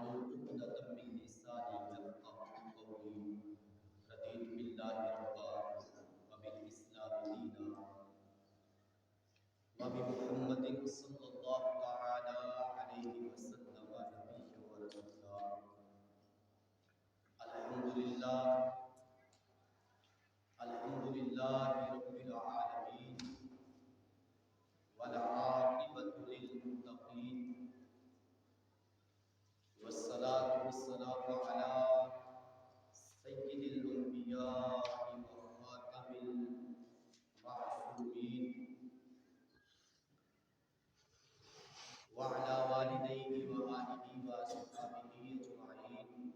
واحلل عقدة من لساني يفقهوا قولي رضيت بالله ربا وبالإسلام دينا وبمحمد صلى الله تعالى عليه وسلم نبيا ورسولا. الحمد لله رب العالمين والعاقبة للمتقين والصلاة والسلام على سيد الأنبياء وخاتم المعصومين وعلى والديه وآله وأصحابه أجمعين.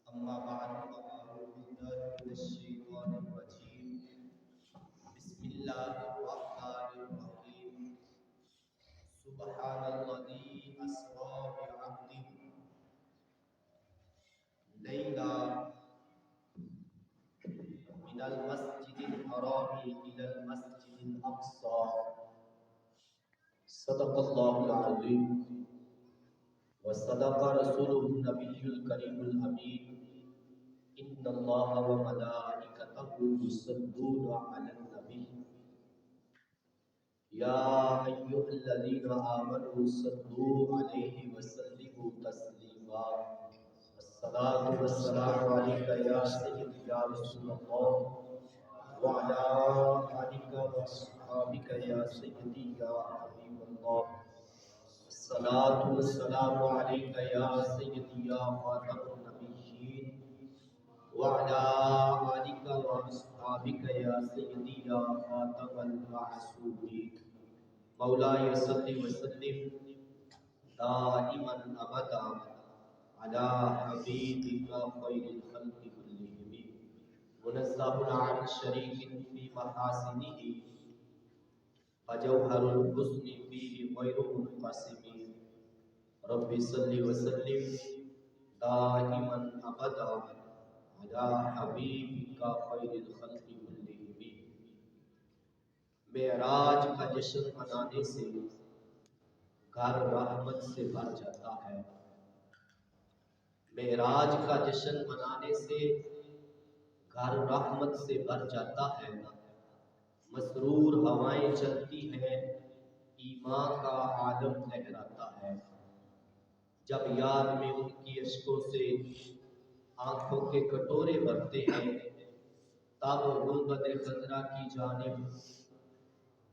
أما بعد فأعوذ بالله من الشيطان الرجيم. بسم الله الرحمن الرحيم. سبحان الذي أسرى بعبده ليلا من المسجد الحرام إلى المسجد الأقصى. صدق الله العظيم وصدق رسوله النبي الكريم الأمين. إن الله وملائكته يصلون على النبي يا أيها الذين آمنوا صلوا عليه وسلموا تسليما. الصلاة والسلام عليك يا سيدي يا رسول الله وعلى آلك وأصحابك يا سيدي يا حبيب الله. الصلاة والسلام عليك يا سيدي يا خاتم النبيين وعلى آلك وأصحابك يا سيدي يا خاتم المعصومين. مولاي صل وسلم دائما أبدا على حبيبك خير الخلق كلهم منزه عن شريك في محاسنه فجوهر الحسن فيه غير منقسم. رب صل وسلم دائما ابدا على حبیبک خیر الخلق کلہم. معراج کا جشن منانے سے گھر رحمت سے بھر جاتا ہے. معراج کا جشن منانے سے گھر رحمت سے بھر جاتا ہے. مسرور ہوائیں چلتی ہیں ایمان کا عالم لہراتا ہے. جب یاد میں ان کی اشکوں سے آنکھوں کے کٹورے بھرتے ہیں تب گنبد خضرا کی جانب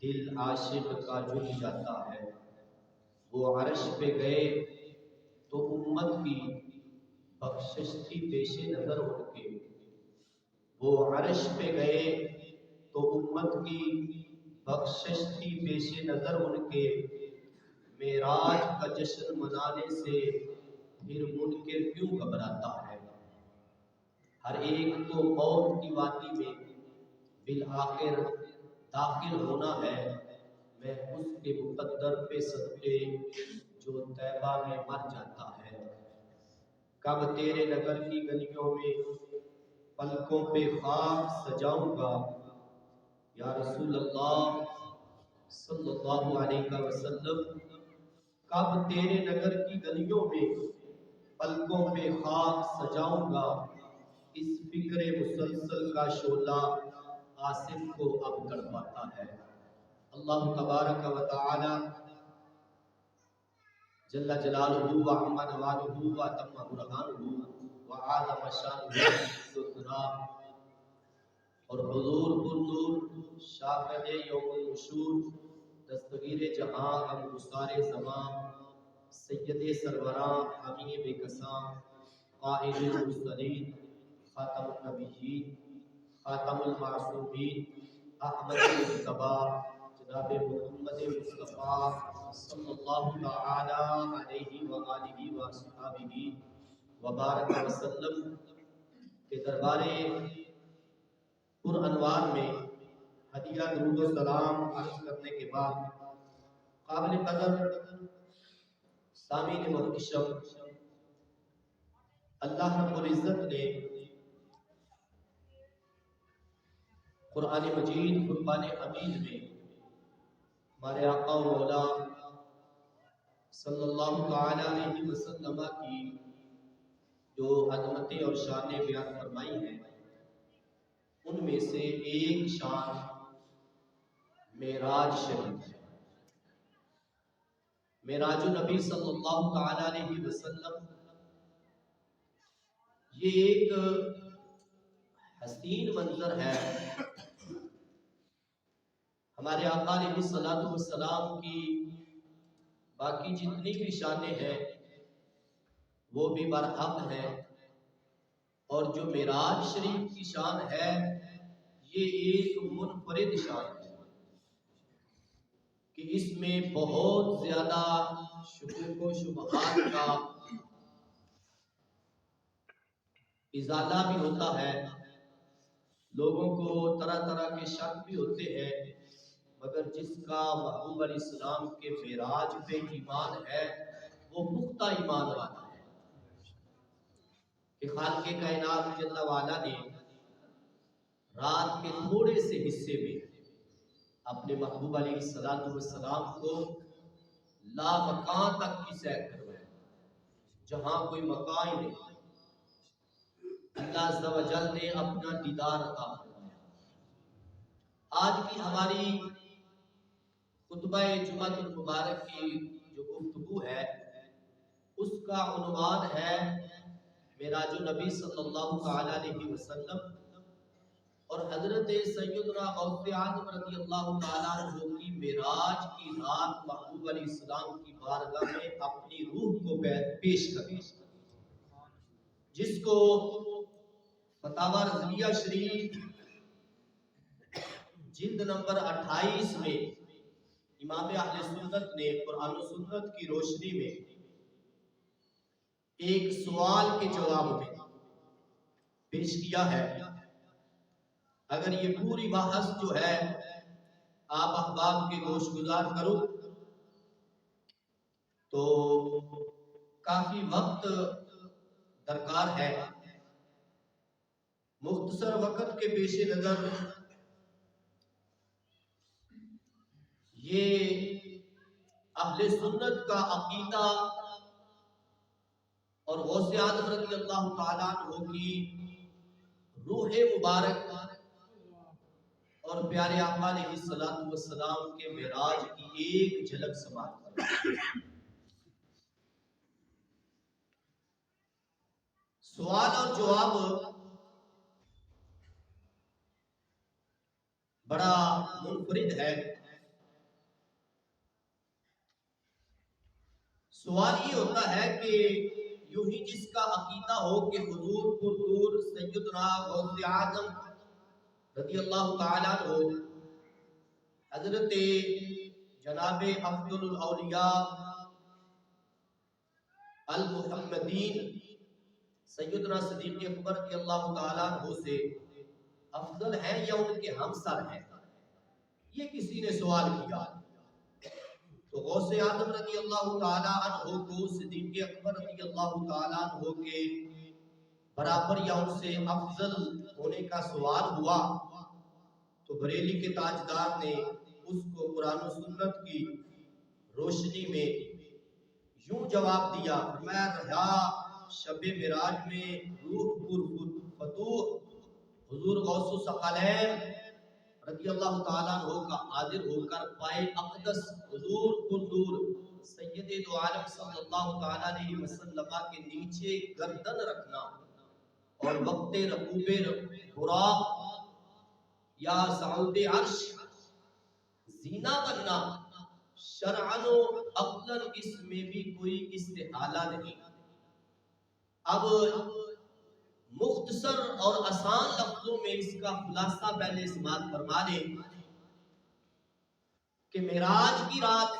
دل عاشق کا جھک جاتا ہے. وہ عرش پہ گئے تو امت کی بخشش تھی پیش نظر ان کے. وہ عرش پہ گئے تو امت کی بخشش تھی پیش نظر ان کے. معراج کا جشن منانے سے پھر منکر کیوں گھبراتا ہے. ہر ایک کو موت کی وادی میں بالآخر داخل ہونا ہے. میں اس کے مقدر پہ صدقے جو طیبہ میں مر جاتا ہے. کب تیرے نگر کی گلیوں میں پلکوں پہ خاک سجاؤں گا یا رسول اللہ صلی اللہ علیہ وسلم. کب تیرے نگر کی گلیوں میں پلکوں پہ خاک سجاؤں گا. اس فکر مسلسل کا شعلہ آصف کو اب کر پاتا ہے. اللہ تبارک و تعالی جل جلالہ و عم نوالہ و اتم برہانہ و اعلی مشانہ اور حضور پرنور شاہد یوم النشور دستگیر جہاں اب گسار زمان سید سروراں امین بے کساں قائد المرسلین خاتم النبیین خاتم المعصومین احمد المجتبی جناب محمد مصطفیٰ صلی اللہ تعالی علیہ وآلہ وصحبہ وبارک وسلم کے دربار پر انوار میں ہدیہ درود و سلام عرض کرنے کے بعد قابل قدر سامعین محتشم، اللہ رب العزت نے قرآن مجید فرقان حمید میں ہمارے آقا و مولا صلی اللہ تعالی علیہ وسلم کی جو عظمتیں اور شانیں بیان فرمائی ہیں، ان میں سے ایک شان معراج شریف ہے۔ معراج النبی صلی اللہ تعالی علیہ وسلم یہ ایک حسین منظر ہے۔ ہمارے آقا علیہ الصلوۃ والسلام کی باقی جتنی بھی شانیں ہیں وہ بھی برحق ہیں، اور جو معراج شریف کی شان ہے یہ ایک منفرد شان ہے کہ اس میں بہت زیادہ شکوک و شبہات کا ازالہ بھی ہوتا ہے، لوگوں کو طرح طرح کے شک بھی ہوتے ہیں، مگر جس کا محبوب علیہ السلام کے معراج پہ ایمان ہے وہ پختہ ایمان والا ہے کہ خالق کائنات جل وعلا نے رات کے تھوڑے سے حصے میں اپنے محبوب علیہ السلام کو لامکان تک کی سیر کروایا، جہاں کوئی مکان ہی نہیں۔ اللہ عز و جل نے اپنا دیدار عطا فرمایا۔ آج کی ہماری خطبہ جمعۃ المبارک کی جو گفتگو ہے اس کا عنوان ہے معراج النبی صلی اللہ تعالی علیہ وسلم اور حضرت سیدنا غوث اعظم رضی اللہ تعالیٰ عنہ کی معراج کی رات محبوب علیہ السلام کی بارگاہ میں اپنی روح کو پیش کرنا، جس کو فتاوی رضویہ شریف جلد نمبر 28 میں امام اہل سنت نے قرآن و سنت کی روشنی میں ایک سوال کے جواب میں پیش کیا ہے۔ اگر یہ پوری بحث جو ہے آپ احباب کے گوش گزار کرو تو کافی وقت درکار ہے۔ مختصر وقت کے پیش نظر یہ اہل سنت کا عقیدہ اور غوث اعظم رضی اللہ تعالیٰ عنہ کی روح مبارک اور پیارے آقا علیہ السلام کے معراج کی ایک جھلک سماعت کریں۔ سوال اور جواب بڑا منفرد ہے۔ سوال یہ ہوتا ہے کہ یوں ہی جس کا عقیدہ ہو کہ حضور پردور سیدنا غوث اعظم رضی اللہ تعالیٰ عنہ حضرت جناب افضل الاولیاء المحمدین سیدنا صدیق اکبر رضی اللہ تعالیٰ عنہ سے افضل ہیں یا ان کے ہمسر ہیں، یہ کسی نے سوال کیا تو غوث اعظم رضی اللہ تعالیٰ عنہ کو صدیق اکبر رضی اللہ تعالیٰ عنہ کے برابر یا ان سے افضل ہونے کا سوال ہوا تو بریلی کے تاجدار نے اس کو قرآن و سنت کی روشنی میں یوں جواب دیا، میں رہا شب معراج میں روح پر فتوح حضور غوث الثقلین رضی اللہ تعالیٰ عنہ کا حاضر ہو کر پائے اقدس حضور پردور سید دو عالم صلی اللہ تعالیٰ علیہ وسلم کے نیچے گردن رکھنا اور وقت رکوب براق یا صعود عرش زینہ بننا شرعن و عقلاً اس میں بھی کوئی استحالہ نہیں۔ اب مختصر اور آسان لفظوں میں اس کا خلاصہ پہلے سماعت فرما لیں کہ معراج کی رات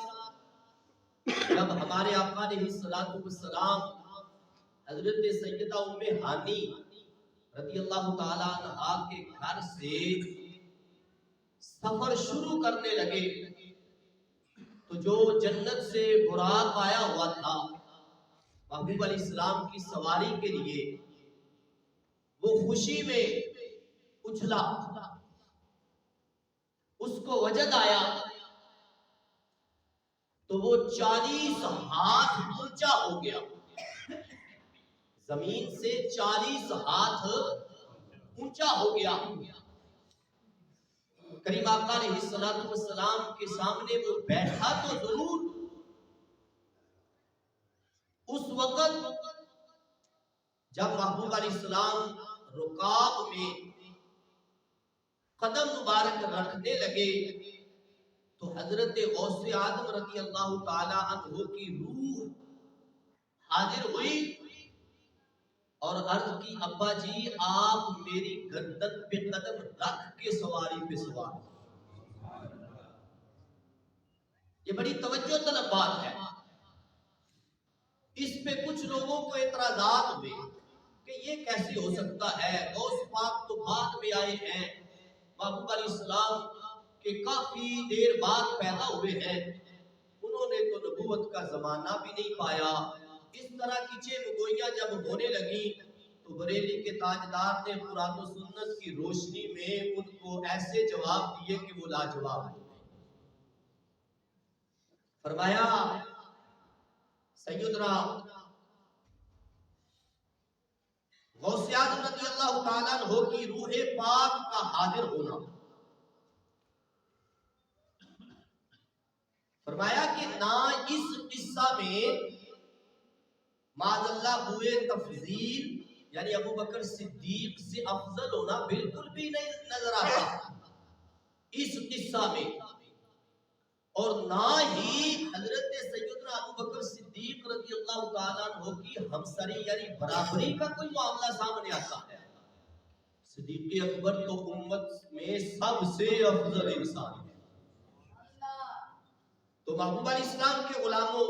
جب ہمارے آقا علیہ السلام حضرت سیدہ ام ہانی رضی اللہ تعالیٰ عنہا کے گھر سے سفر شروع کرنے لگے تو جو جنت سے براق آیا ہوا تھا محبوب علیہ السلام کی سواری کے لیے وہ خوشی میں اچھلا، اس کو وجد آیا تو وہ 40 ہاتھ اونچا ہو گیا۔ زمین سے 40 ہاتھ اونچا ہو گیا۔ کریم آقا علیہ السلام کے سامنے وہ بیٹھا تو ضرور، اس وقت جب محبوب علیہ السلام رکاب میں قدم مبارک رکھنے لگے تو حضرت غوث اعظم رضی اللہ تعالی عنہ کی روح حاضر ہوئی اور عرض کی ابا جی آپ میری گردن پہ قدم رکھ کے سواری پہ سوار۔ یہ بڑی توجہ طلب بات ہے۔ اس پہ کچھ لوگوں کو اعتراضات ہوئے کہ یہ کیسے ہو سکتا ہے، غوث پاک تو بعد میں آئے ہیں، محبوب علیہ السلام کے کافی دیر بعد پیدا ہوئے ہیں، انہوں نے تو نبوت کا زمانہ بھی نہیں پایا۔ اس طرح کی چیمگوئیاں جب ہونے لگی تو بریلی کے تاجدار نے قرآن و سنت کی روشنی میں ان کو ایسے جواب دیے کہ وہ لاجواب ہو گئے۔ فرمایا سیدنا غوث اعظم رضی اللہ تعالیٰ عنہ کی روح پاک کا حاضر ہونا، فرمایا کہ نہ اس قصہ میں معاذ اللہ ہوئے تفضیل یعنی ابو بکر صدیق سے افضل ہونا بالکل بھی نہیں نظر آتا اس قصہ میں، اور نہ ہی حضرت سیدنا ابو بکر صدیق رضی اللہ تعالیٰ عنہ کی ہمسری یعنی برابری کا کوئی معاملہ سامنے آتا ہے۔ صدیق اکبر تو امت میں سب سے افضل انسان ہے۔ تو محبوب علیہ السلام کے غلاموں،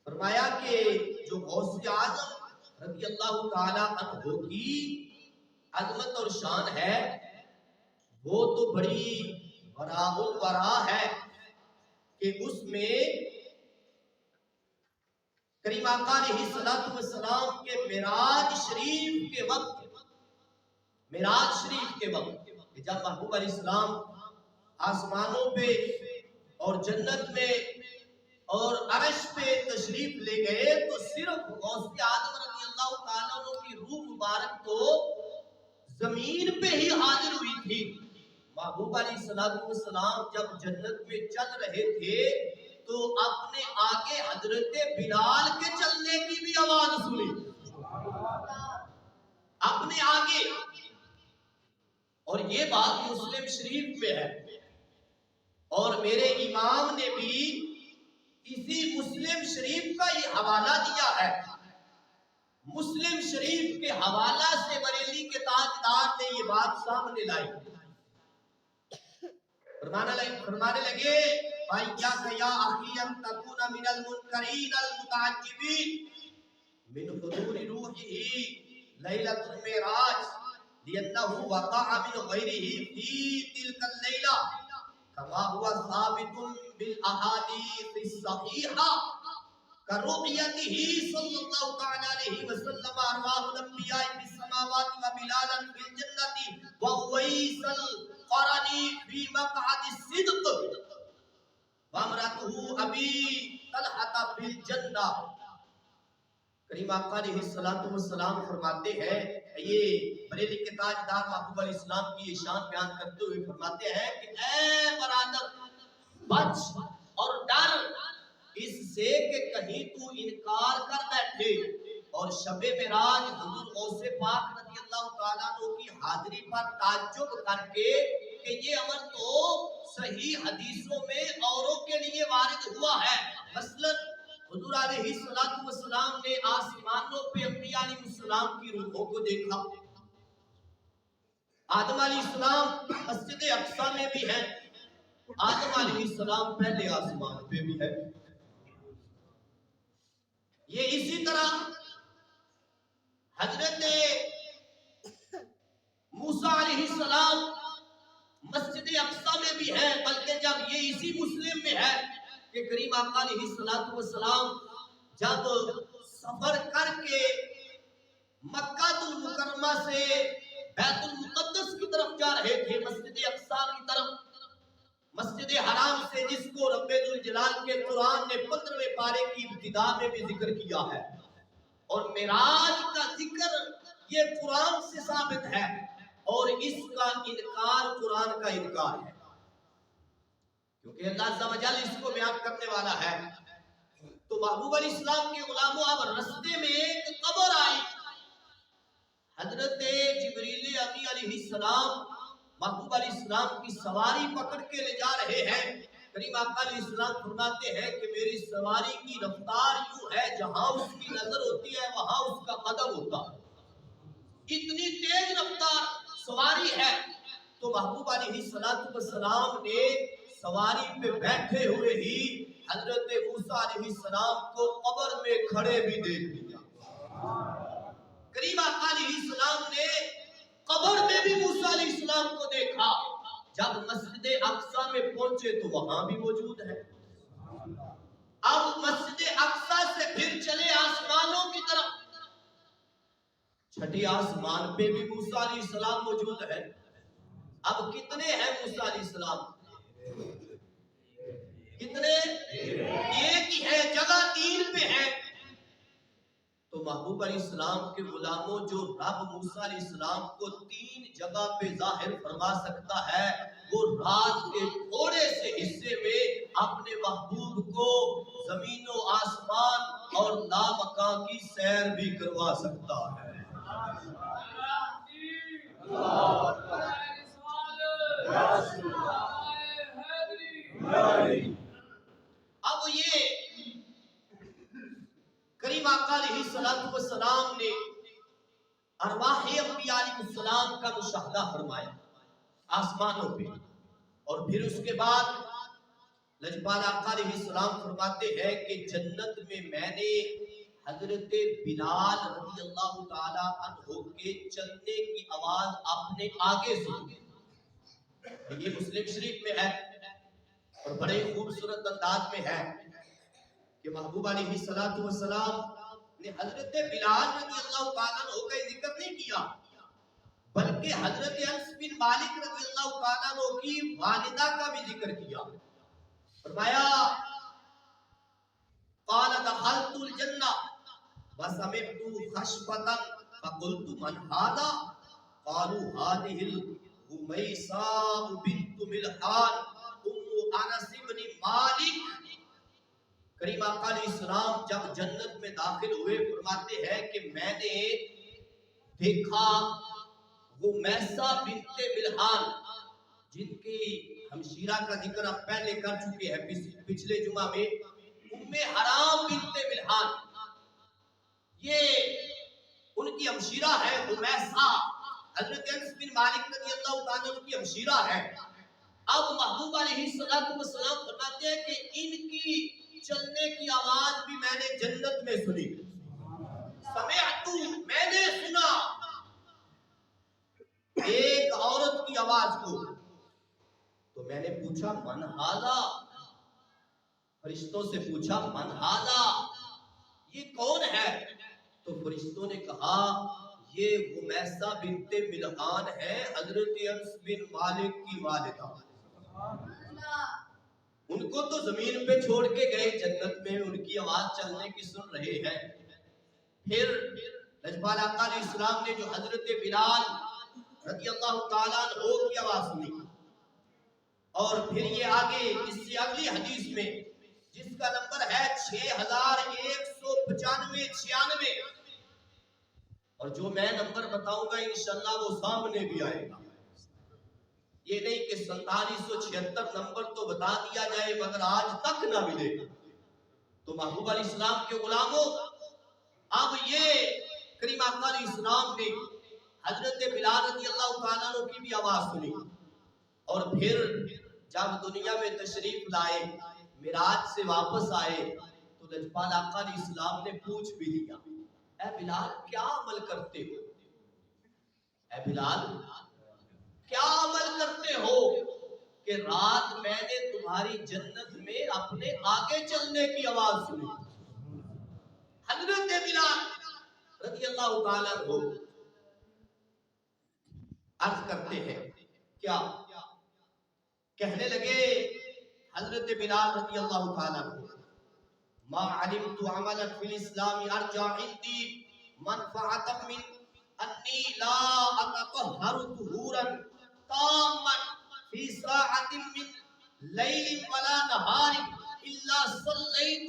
فرمایا کہ جو غوث اعظم رضی اللہ تعالی عنہ کی عظمت اور شان ہے وہ تو بڑی وراء الورا ہے کہ اس میں کریم آقا علیہ السلام کے معراج شریف کے وقت جب محبوب علیہ السلام آسمانوں پہ اور جنت میں اور عرش پہ تشریف لے گئے تو صرف غوث اعظم رضی اللہ تعالیٰ عنہ کی روح مبارک تو زمین پہ ہی حاضر ہوئی تھی۔ محبوب علیہ السلام جب جنت میں چل رہے تھے تو اپنے آگے حضرت بلال کے چلنے کی بھی آواز سنی، اپنے آگے، اور یہ بات مسلم شریف میں ہے، اور میرے امام نے بھی اسی مسلم شریف کا یہ حوالہ دیا ہے۔ مسلم شریف کے حوالہ سے بریلی کے تاجدار نے یہ بات سامنے لائی، فرمانے لگے فَإِيَّاكَ يَا أَخِي أَن تَكُونَ مِنَ الْمُنْكَرِينَ الْمُتَعَجِّبِينَ مِنْ حُضُورِ رُوحِهِ لَيْلَةُ الْمِعْرَاجِ لِأَنَّهُ وَقَعَ مِنْ غَيْرِهِ فِي تِلْكَ اللَّيْلَةِ كَمَا هُوَ ثَابِتٌ بِالْأَحَادِيثِ الصَّحِيحَةِ كَرُؤْيَتِهِ صلی اللہ تعالی علیہ وسلم أَرْوَاحُ الْأَنْبِيَاءِ فِي السَّمَاوَاتِ وَبِلَالًا فِي الْجَنَّةِ وَأُوَيْسَ الْقَرَنِي فِي مَقْعَدِ الصِّدْقِ وَامْرَأَتُهُ أَبِي طَلْحَةَ فِي الْجَنَّةِ۔ کریم آقا علیہ السلام فرماتے ہیں، یہ بریلی کے تاجدار محبوب علیہ السلام کی شان بیان کرتے ہوئے فرماتے ہیں کہ اے برادر بچ اور ڈر اس سے کہ کہیں تو انکار کر بیٹھے اور شب معراج حضور غوث پاک رضی اللہ تعالیٰ عنہ کی حاضری پر تعجب کر کے کہ یہ امر تو صحیح حدیثوں میں اوروں کے لیے وارد ہوا ہے، مثلا حضور علیہ السلام نے آسمانوں پہ انبیاء علیہ السلام کی روحوں کو دیکھا، آدم علیہ السلام مسجد اقصی میں بھی ہے، آدم علیہ السلام پہلے آسمان پہ بھی ہے، یہ اسی طرح حضرت موسیٰ علیہ السلام مسجد اقصی میں بھی ہے، بلکہ جب یہ اسی مسلم میں ہے کہ کریم آقا علیہ السلام جب سفر کر کے مکہ المکرمہ سے بیت المقدس کی طرف جا رہے تھے، مسجد اقصی کی طرف، مسجد حرام سے جس کو رب ذوالجلال کے قرآن نے 15ویں پارے کی ابتدا میں بھی ذکر کیا ہے، اور معراج کا ذکر یہ قرآن سے ثابت ہے، اور اس کا انکار قرآن کا انکار ہے، کیونکہ اللہ عز و جل اس کو بیان کرنے والا ہے۔ تو محبوب علیہ السلام کے غلاموں، اب رستے میں ایک قبر آئی، حضرت جبریل امی علیہ السلام محبوب علیہ السلام کی سواری پکڑ کے لے جا رہے ہیں۔ کریم آقا علیہ السلام فرماتے ہیں کہ میری سواری کی رفتار یوں ہے، جہاں اس کی نظر ہوتی ہے وہاں اس کا قدم ہوتا ہے، اتنی تیز رفتار سواری ہے۔ تو محبوب علیہ السلام نے سواری پہ بیٹھے ہوئے ہی حضرت موسیٰ علیہ السلام کو قبر میں کھڑے بھی دیکھ لیا۔ کریم آقا علیہ السلام نے قبر میں بھی موسیٰ علیہ السلام کو دیکھا۔ جب مسجد اقصی میں پہنچے تو وہاں بھی موجود ہے۔ اب مسجد اقصی سے پھر چلے آسمانوں کی طرف، چھٹی آسمان پہ بھی موسیٰ علیہ السلام موجود ہے۔ اب کتنے ہیں موسیٰ علیہ السلام؟ کتنے؟ ایک ہی ہے، جگہ 3 پہ ہے۔ تو محبوب علیہ السلام کے غلاموں، جو رب موسیٰ علیہ السلام کو 3 جگہ پہ ظاہر فرما سکتا ہے، وہ رات کے تھوڑے سے حصے میں اپنے محبوب کو زمین و آسمان اور لامکان کی سیر بھی کروا سکتا ہے۔ اب یہ کریم آقا علیہ السلام نے ارواح انبیاء علیہ السلام کا مشاہدہ فرمایا آسمانوں پہ، اور پھر اس کے بعد لجپال آقا علیہ السلام فرماتے ہیں کہ جنت میں میں نے حضرت بلال رضی اللہ تعالی عنہ کے چلنے کی آواز اپنے آگے سنی۔ یہ مسلم شریف میں ہے اور بڑے خوبصورت انداز میں ہے کہ محبوب علیہ السلام نے حضرت بلال رضی اللہ تعالیٰ عنہ کا ذکر نہیں کیا، بلکہ حضرت انس بن مالک رضی اللہ تعالیٰ عنہ کی والدہ کا بھی ذکر کیا۔ فرمایا قال دخلت الجنہ وسمعت خشبۃ فقلت من هذا قالوا هذه الغمیساء بنت ملحان ام انس بن مالک۔ کریم آقا علیہ السلام جب جنت میں داخل ہوئے فرماتے ہیں کہ میں نے دیکھا غمیسہ بنت ملحان، جن کی ہمشیرہ کا ذکر آپ پہلے کر چکے ہیں پچھلے جمعہ میں، ام حرام بنت ملحان، یہ ان کی ہمشیرہ ہے غمیسہ، حضرت انس بن مالک رضی اللہ تعالیٰ عنہ کی ہمشیرہ ہے۔ اب محبوب علیہ السلام فرماتے ہیں کہ ان کی چلنے کی آواز بھی میں نے جنت میں سنی۔ سمعت، میں نے سنا ایک عورت کی آواز کو، تو میں نے پوچھا من ھذا، فرشتوں سے پوچھا من ھذا، یہ کون ہے؟ تو فرشتوں نے کہا یہ غمیسہ بنت ملحان ہے، حضرت انس بن مالک کی والدہ۔ ان کو تو زمین پہ چھوڑ کے گئے، جنت میں ان کی آواز چلنے کی سن رہے ہیں۔ پھر لجپال آقا علیہ السلام نے جو حضرت بلال رضی اللہ تعالیٰ عنہ کی آواز سنی، اور پھر یہ آگے اس سے اگلی حدیث میں جس کا نمبر ہے 6195 اور جو میں نمبر بتاؤں گا انشاءاللہ وہ سامنے بھی آئے گا، یہ نہیں کہ 4776 نمبر تو بتا دیا جائے مگر آج تک نہ ملے۔ تو محبوب علیہ السلام کے غلاموں، اب یہ کریم آقا علیہ السلام نے حضرت بلال رضی اللہ تعالیٰ عنہ کی بھی آواز سنی، اور پھر جب دنیا میں تشریف لائے، معراج سے واپس آئے، تو لجپال آقا علیہ السلام نے پوچھ بھی لیا، اے بلال کیا عمل کرتے ہو؟ اے بلال کیا عمل کرتے ہو کہ رات میں نے تمہاری جنت میں اپنے آگے چلنے کی آواز سنی؟ حضرت بلال رضی اللہ تعالیٰ عنہ عرض کرتے ہیں، کیا کہنے لگے حضرت بلال رضی اللہ تعالیٰ عنہ، ما علمت عملا في الاسلام ارجع عندي منفعة من انی لا اتطہر طہورا تاما فی ساعت من لیل ولا نہار الا صلیت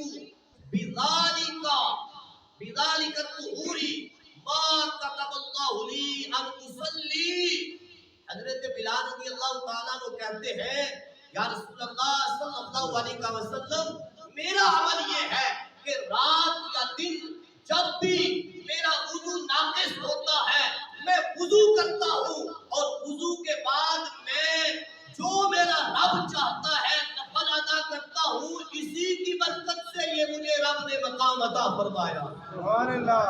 بذالک الطہور ما كتب اللہ لی ان اصلی. حضرت بلال رضی اللہ تعالیٰ عنہ کہتے ہیں یا رسول اللہ صلی اللہ علیہ وسلم میرا عمل یہ ہے کہ رات یا دن جب بھی میرا وضو ناقص ہوتا ہے میں وضو کرتا ہوں اور وضو کے بعد میں جو میرا رب چاہتا ہے نفل ادا کرتا ہوں. اسی کی برکت سے یہ مجھے رب نے مقام عطا فرمایا. سبحان اللہ.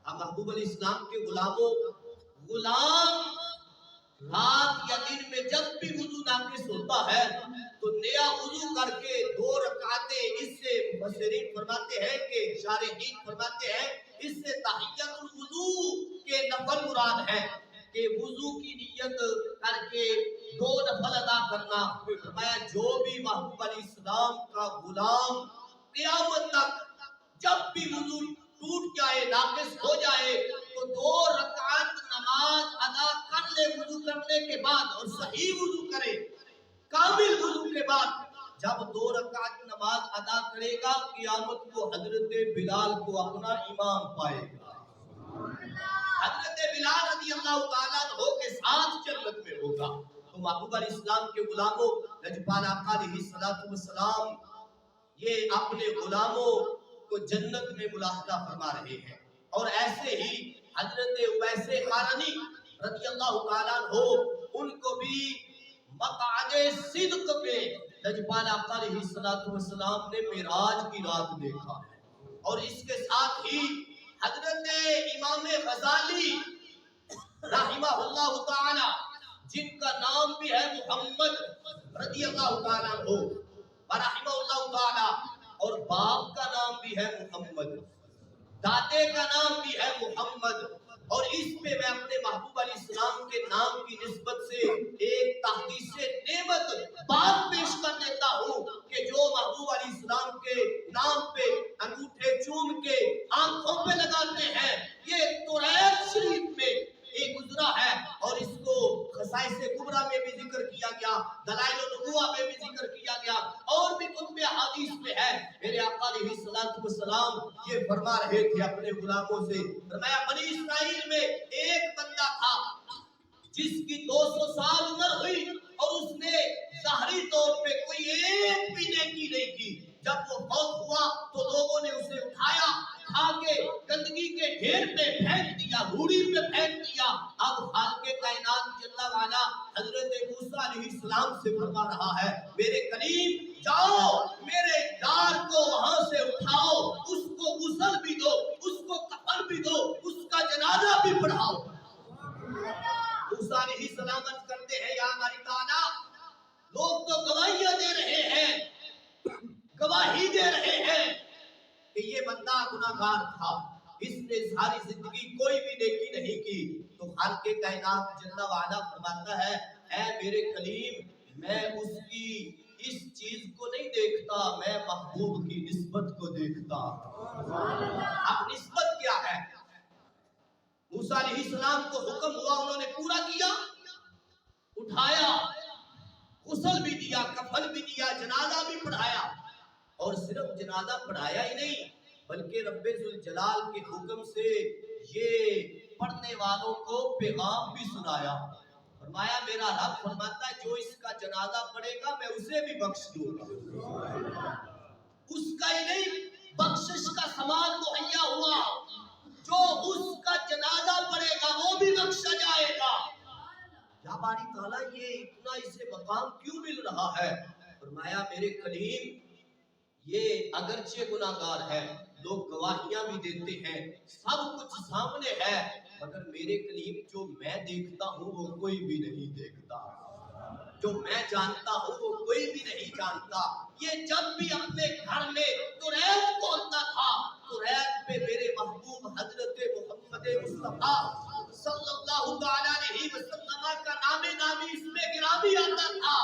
اب محبوب علیہ السلام کے غلاموں غلام رات یا دن میں جب بھی وضو ناقص ہوتا ہے تو نیا وضو کر کے 2 رکعتیں اس سے مفسرین فرماتے ہیں کہ شارحین فرماتے ہیں اس سے تحیت الوضو کے نفل مراد ہے کہ وضو کی نیت کر کے 2 نفل ادا کرنا. فرمایا جو بھی محبوب علیہ السلام کا غلام قیامت تک جب بھی وضو ٹوٹ جائے ناقص ہو جائے تو 2 رکعت نماز ادا کر لے وضو کرنے کے بعد اور صحیح وضو کرے کامل وضو کے بعد جب 2 رکعت نماز ادا کرے گا قیامت کو حضرت بلال کو اپنا امام پائے گا. حضرت بلال رضی اللہ تعالیٰ عنہ کے ساتھ جنت میں ہوگا. تو محبوب علیہ السلام کے غلاموں لجپال آقا علیہ السلام یہ اپنے غلاموں کو جنت میں ملاحظہ فرما رہے ہیں. اور ایسے ہی حضرت اویس قرنی رضی اللہ تعالیٰ عنہ ان کو بھی مقعد صدق پہ لجپال آقا علیہ السلام نے معراج کی رات دیکھا ہے. اور اس کے ساتھ ہی حضرت امام غزالی رحمہ اللہ تعالی جن کا نام بھی ہے محمد رضی اللہ تعالیٰ عنہ رحمہ اللہ تعالی اور باپ کا نام بھی ہے محمد دادے کا نام بھی ہے محمد. اور اس پہ میں اپنے محبوب علیہ السلام کے نام کی نسبت سے ایک تحدیث نعمت بات پیش کر دیتا ہوں کہ جو محبوب علیہ السلام کے نام پہ انگوٹھے چوم کے آنکھوں پہ لگاتے ہیں یہ توریت شریف میں ایک گزرا ہے اور اس کو خصائص کبریٰ میں بھی ذکر کیا گیا دلائل النبوہ میں بھی ذکر کیا گیا اور بھی کتب احادیث میں ہے. میرے آقا علیہ السلام یہ فرما رہے تھے اپنے غلاموں سے. فرمایا بنی اسرائیل میں ایک بندہ تھا جس کی 200 سال عمر ہوئی اور اس نے ظاہری طور پہ کوئی ایک بھی نیکی نہیں کی. جب وہ فوت ہوا تو لوگوں نے اسے اٹھایا اٹھا کے گندگی کے ڈھیر پہ پھینک دیا روڑی پہ پھینک دیا. اب خالق کائنات جل وعلا حضرت موسیٰ علیہ السلام سے فرما رہا ہے میرے کریم جاؤ میرے یار کو وہاں سے اٹھاؤ اس کو غسل بھی دو اس کو کفن بھی دو اس کا جنازہ بھی پڑھاؤ. موسیٰ علیہ السلام کرتے ہیں یا ہماری تعالیٰ لوگ تو گواہیاں دے رہے ہیں گواہی دے رہے ہیں کہ یہ بندہ گناہگار تھا اس نے ساری زندگی کوئی بھی نیکی نہیں کی. تو خالق کائنات جل وعلا فرماتا ہے اے میرے کلیم میں اس کی اس چیز کو نہیں دیکھتا میں محبوب کی نسبت کو دیکھتا. اب نسبت کیا ہے؟ موسیٰ علیہ السلام کو حکم ہوا انہوں نے پورا کیا اٹھایا غسل بھی دیا کفن بھی دیا جنازہ بھی پڑھایا. اور صرف جنازہ پڑھایا ہی نہیں بلکہ رب ذوالجلال کے حکم سے یہ پڑھنے والوں کو پیغام بھی سنایا. فرمایا میرا رب فرماتا ہے جو اس کا جنازہ پڑھے گا میں اسے بھی بخش دوں گا. اس کا ہی نہیں بخشش کا سامان مہیا ہوا جو اس کا جنازہ پڑھے گا وہ بھی بخشا جائے گا. یا باری تعالیٰ یہ اتنا اسے مقام کیوں مل رہا ہے؟ فرمایا میرے کلیم یہ اگرچہ گناہگار ہے لوگ گواہیاں بھی دیتے ہیں سب کچھ سامنے ہے مگر میرے کلیم جو میں دیکھتا ہوں وہ کوئی بھی نہیں دیکھتا جو میں جانتا ہوں وہ کوئی بھی نہیں جانتا. یہ جب بھی اپنے گھر میں توریت کھولتا تھا توریت پہ میرے محبوب حضرت محمد مصطفیٰ صلی اللہ علیہ وسلم کا نامی اس میں گرامی آتا تھا.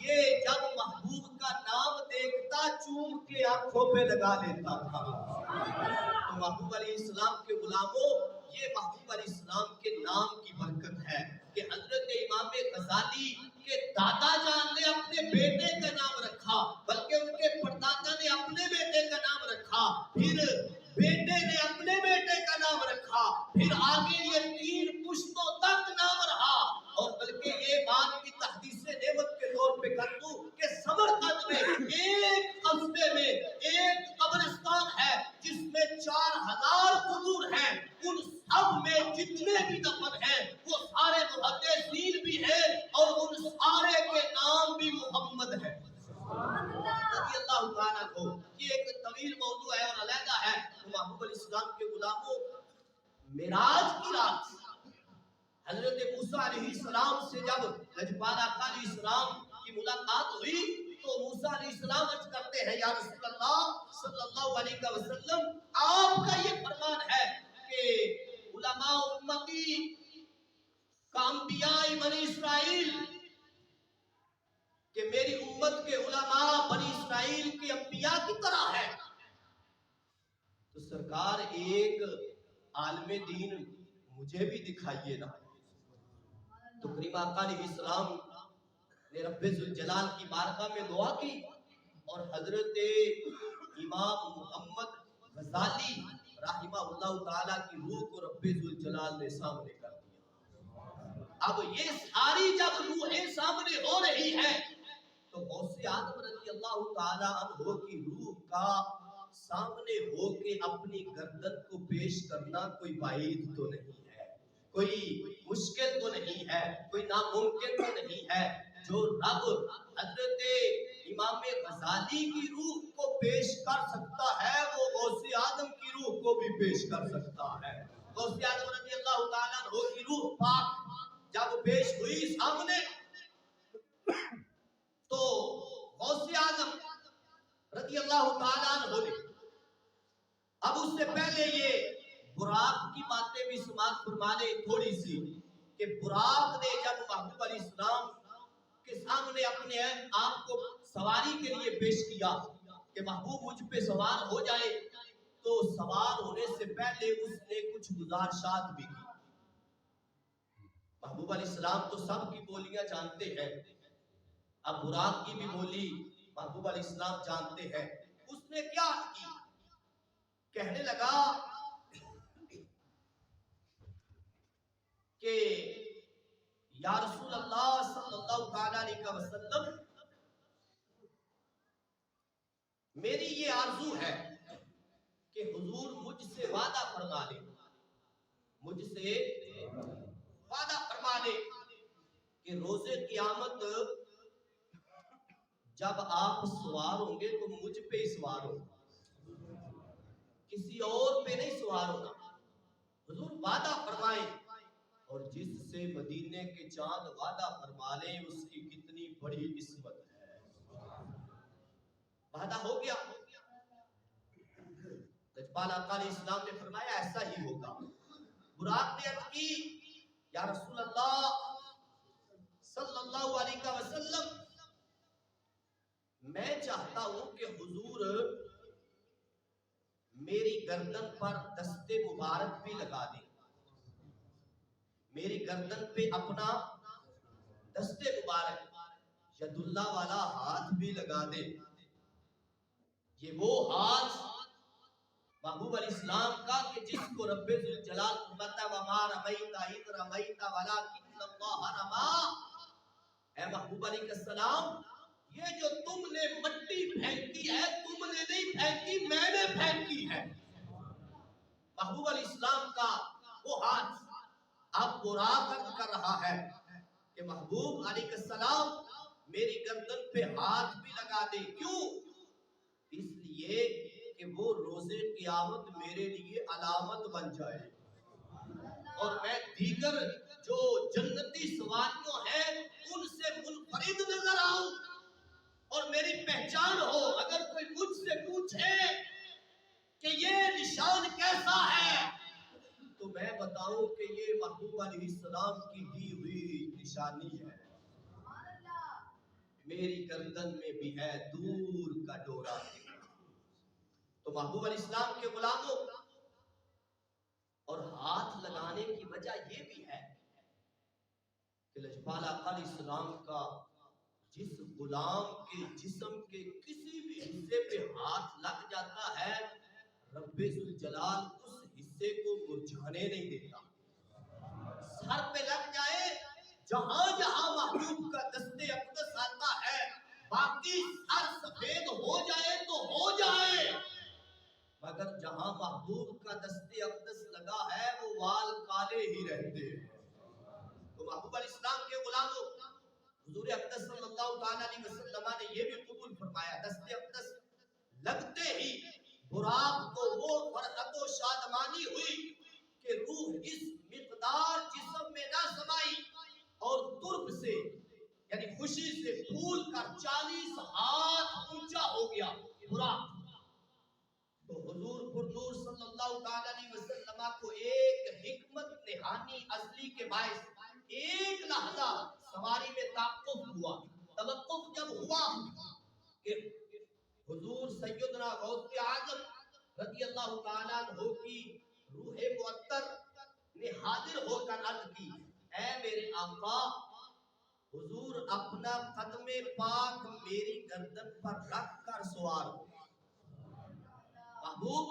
یہ جب محبوب کا نام دیکھتا چوم کے آنکھوں آنکھوں پہ لگا لیتا تھا۔ تو محبوب علیہ السلام کے غلاموں، یہ محبوب علیہ السلام کے نام کی برکت ہے کہ حضرت امام غزالی کے دادا جان نے اپنے بیٹے کا نام رکھا، بلکہ ان کے پردادا نے اپنے بیٹے کا نام رکھا، پھر بیٹے نے اپنے بیٹے کا نام رکھا، پھر آگے یہ 3 پشتوں تک نام رہا۔ اور بلکہ یہ بات کی تحدیث نعمت کے طور پہ کر دوں کہ سمرقند میں ایک قصبے میں ایک قبرستان ہے جس میں 4000 قبور ہیں، ان سب میں جتنے بھی دفن ہیں وہ سارے محدثین بھی ہیں اور ان سارے کے نام بھی محمد ہیں رضی اللہ تعالیٰ کو۔ یہ ایک طویل موضوع ہے اور علیحدہ ہے۔ تو محبوب علیہ السلام کے غلاموں، معراج کی رات حضرت موسیٰ علیہ السلام سے جب لجپال آقا علیہ السلام کی ملاقات ہوئی تو موسیٰ علیہ السلام عرض کرتے ہیں، یا رسول اللہ صلی اللہ علیہ وسلم، آپ کا یہ فرمان ہے کہ علماء امتی کا انبیاء بنی اسرائیل، کہ میری امت کے علماء بنی اسرائیل کے انبیاء کی طرح ہے۔ تو سرکار ایک عالم دین مجھے بھی دکھائیے نا۔ تو کریم آقا علیہ السلام نے رب ذوالجلال کی بارگاہ میں دعا کی اور حضرت امام محمد غزالی رحمہ اللہ تعالیٰ کی روح کو رب ذوالجلال نے سامنے کر دیا۔ اب یہ ساری جب روحیں سامنے ہو رہی ہیں تو غوث اعظم رضی اللہ تعالیٰ عنہ کی روح کا سامنے ہو کے اپنی گردن کو پیش کرنا کوئی بعید تو نہیں ہے، کوئی مشکل تو نہیں ہے، کوئی ناممکن تو نہیں ہے۔ جو رب حضرت امام غزالی کی روح کو پیش کر سکتا ہے وہ غوث اعظم کی روح کو بھی پیش کر سکتا ہے۔ غوث اعظم رضی اللہ تعالیٰ عنہ کی روح پاک جب پیش ہوئی سامنے تو غوث اعظم رضی اللہ تعالیٰ عنہ نے اب اس سے پہلے یہ براق کی باتیں بھی سماعت فرما لیں تھوڑی سی، کہ براق نے جب محبوب علیہ السلام کے سامنے اپنے آپ کو سواری کے لیے پیش کیا کہ محبوب مجھ پہ سوار ہو جائے، تو سوار ہونے سے پہلے اس نے کچھ گزارشات بھی کی۔ محبوب علیہ السلام تو سب کی بولیاں جانتے ہیں، اب براق کی بھی بولی محبوب علیہ السلام جانتے ہیں۔ اس نے کیا کی؟ کہنے لگا کہ یا رسول اللہ صلی اللہ علیہ وسلم، میری یہ آرزو ہے کہ حضور مجھ سے وعدہ فرما لے، مجھ سے وعدہ فرما لے کہ روز قیامت جب آپ سوار ہوں گے تو مجھ پہ ہی سوار ہو، کسی اور پہ نہیں سوار ہونا۔ حضور وعدہ فرمائیں، اور جس سے مدینے کے چاند وعدہ فرما لیں اس کی کتنی بڑی عصمت ہے۔ وعدہ ہو گیا، لجپال آقا علیہ السلام نے فرمایا ایسا ہی ہوگا۔ براق نے عرض کی، یا رسول اللہ صلی اللہ علیہ وسلم، میں چاہتا ہوں کہ حضور میری گردن پر دست مبارک بھی لگا دیں، میری گردن پہ اپنا دست مبارک ید اللہ والا ہاتھ بھی لگا دیں۔ یہ وہ ہاتھ محبوب علیہ السلام کا کہ جس کو رب ذوالجلال فرماتا ہے وَمَا رَمَيْتَ إِذْ رَمَيْتَ وَلَكِنَّ اللَّهَ رَمَىٰ۔ اے محبوب علیہ السلام، یہ جو تم نے مٹی پھینکی ہے تم نے نہیں پھینکی، میں نے پھینکی ہے۔ محبوب علیہ السلام کا وہ ہاتھ اب براق عرض کر رہا ہے کہ محبوب علیہ السلام میری گردن پہ ہاتھ بھی لگا دے۔ کیوں؟ اس لیے کہ وہ روز قیامت میرے لیے علامت بن جائے اور میں دیگر جو جنتی سواریوں ہیں ان سے منفرد نظر آؤں اور میری پہچان ہو۔ اگر کوئی مجھ سے پوچھے کہ یہ نشان کیسا ہے تو میں بتاؤں کہ یہ محبوب علیہ السلام کی دی ہوئی نشانی ہے۔ میری گردن میں بھی ہے دور کا ڈورا، تو محبوب علیہ السلام کے غلاموں اور ہاتھ لگانے کی وجہ یہ بھی ہے کہ لجپال آقا علیہ السلام کا جس غلام کے جسم کے کسی بھی حصے پہ ہاتھ لگ جاتا ہے رب ذوالجلال اس حصے کو مرجھانے نہیں دیتا. سر پہ لگ جائے جہاں جہاں محبوب کا دست اقدس آتا ہے باقی سر سفید ہو جائے تو ہو جائے مگر جہاں محبوب کا دست اقدس لگا ہے وہ وال کالے ہی رہتے ہیں. تو محبوب علیہ السلام کے غلاموں حضور اقدس صلی اللہ تعالی علیہ وسلم نے یہ بھی قبول فرمایا دست اقدس لگتے ہی براق کو وہ فرحت و شادمانی ہوئی کہ روح اس مقدار جسم میں نہ سمائی اور ترب سے یعنی خوشی سے پھول کر 40 ہاتھ اونچا ہو گیا براق. تو حضور پر نور صلی اللہ تعالی علیہ وسلم کو ایک حکمت نہانی اصلی کے باعث ایک لحظہ سواری میں توقف ہوا. توقف جب ہوا کہ حضور سیدنا غوث اعظم رضی اللہ تعالیٰ عنہ کی روح معطر نے حاضر ہو کر عرض کی اے میرے آقا حضور اپنا قدم پاک میری گردن پر رکھ کر سوار ہو. محبوب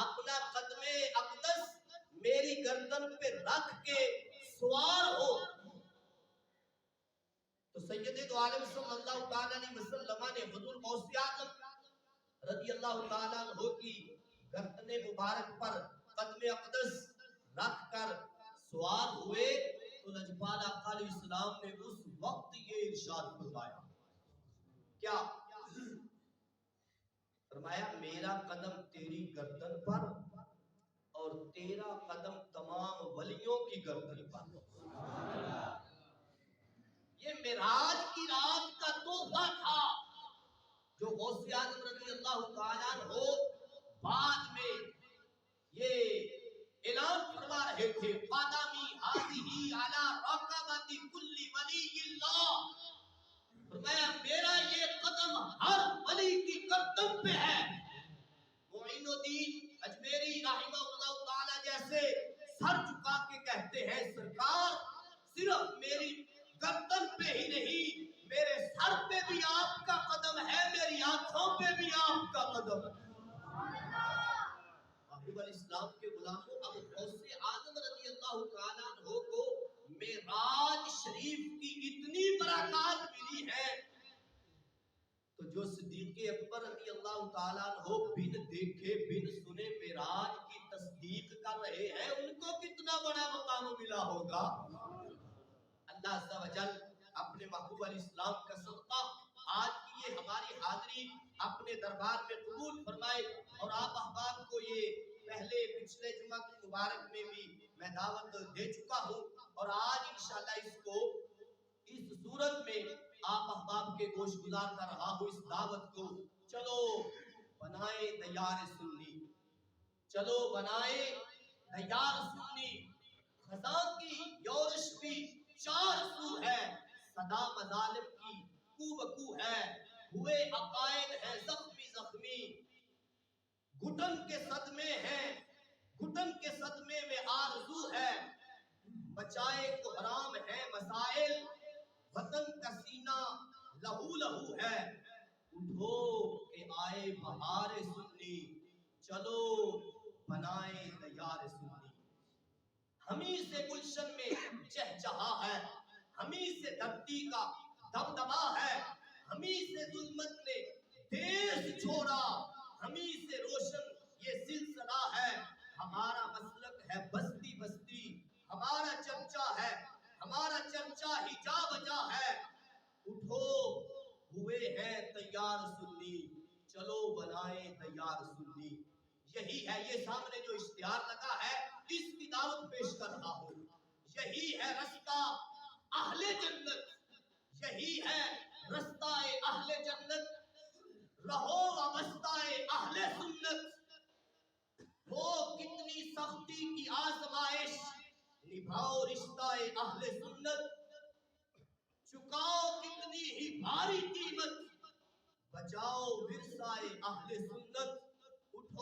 اپنا قدم اقدس میری گردن پہ رکھ کے سوار ہو. تو سید دو عالم صلی اللہ تعالی علیہ وسلم نے حضور غوث اعظم رضی اللہ تعالیٰ عنہ کی گردن مبارک پر قدم اقدس رکھ کر سوار ہوئے تو لجپال آقا علیہ السلام نے اس وقت یہ ارشاد فرمایا کیا فرمایا میرا قدم تیری گردن پر اور تیرا قدم تمام ولیوں کی گردن پر. یہ معراج کی رات کا تحفہ تھا جو غوث اعظم رضی اللہ تعالیٰ عنہ بعد میں یہ اعلان فرما رہے تھے قدمی ہذہ علی رقبۃ کل ولی اللہ. فرمایا میرا یہ قدم ہر ولی کی گردن پہ ہے. معین الدین اجمیری رحمہ اللہ تعالی جیسے سر جھکا کے کہتے ہیں سرکار صرف میری گردن پہ ہی نہیں میرے سر پہ بھی آپ کا قدم ہے میری آنکھوں پہ بھی آپ کا قدم ہے. محبوب علیہ السلام کے غلاموں اب غوث اعظم رضی اللہ تعالیٰ عنہ کو معراج شریف کی اتنی برکات ملی ہے تو جو صدیق اکبر رضی اللہ تعالیٰ عنہ بن دیکھے بن سنے معراج کی تصدیق کر رہے ہیں ان کو کتنا بڑا مقام ملا ہوگا. اللہ عز و جل اپنے محبوب علیہ السلام کا صدقہ آج کی یہ ہماری حاضری اپنے دربار میں قبول فرمائے اور آپ احباب کو یہ پہلے پچھلے جمعہ کی مبارک میں بھی میں دعوت دے چکا ہوں اور آج انشاءاللہ اس کو اس صورت میں آپ احباب کے گوش گزار کر رہا ہوں اس دعوت کو. چلو بنائے دیار سنی چلو بنائے دیار سنی خزاں کی یورش بھی چار سو ہے صدا مظالم کی کو بکو ہے ہوئے عقائد ہے زخمی زخمی گھٹن کے صدمے ہیں گھٹن کے صدمے میں آرزو ہے بچائے کو حرام ہے مسائل وطن کا سینہ لہو لہو ہے. اٹھو کہ آئے بہار سنی چلو بنائے دیار سنی. ہمیں سے گلشن میں چہچہا ہے ہمیں سے دھرتی کا دبدبا ہے ہمیں سے ظلمت نے دیس چھوڑا ہمیں سے روشن یہ سلسلہ ہے. ہمارا مسلک ہے بستی بستی ہمارا چرچا ہے ہمارا چرچا ہی جا بجا ہے. اٹھو ہوئے ہیں تیار سنی چلو بنائے دیار سنی. یہی ہے یہ سامنے جو اشتہار لگا ہے اس کی دعوت پیش کر رہا ہوں. یہی ہے رستہ اہل جنت یہی ہے رستہ اہل جنت رہو وابستہ اہل سنت. وہ کتنی سختی کی آزمائش نبھاؤ رشتہ اہل سنت چکاؤ کتنی ہی بھاری قیمت بچاؤ ورثہ اہل سنت. اٹھو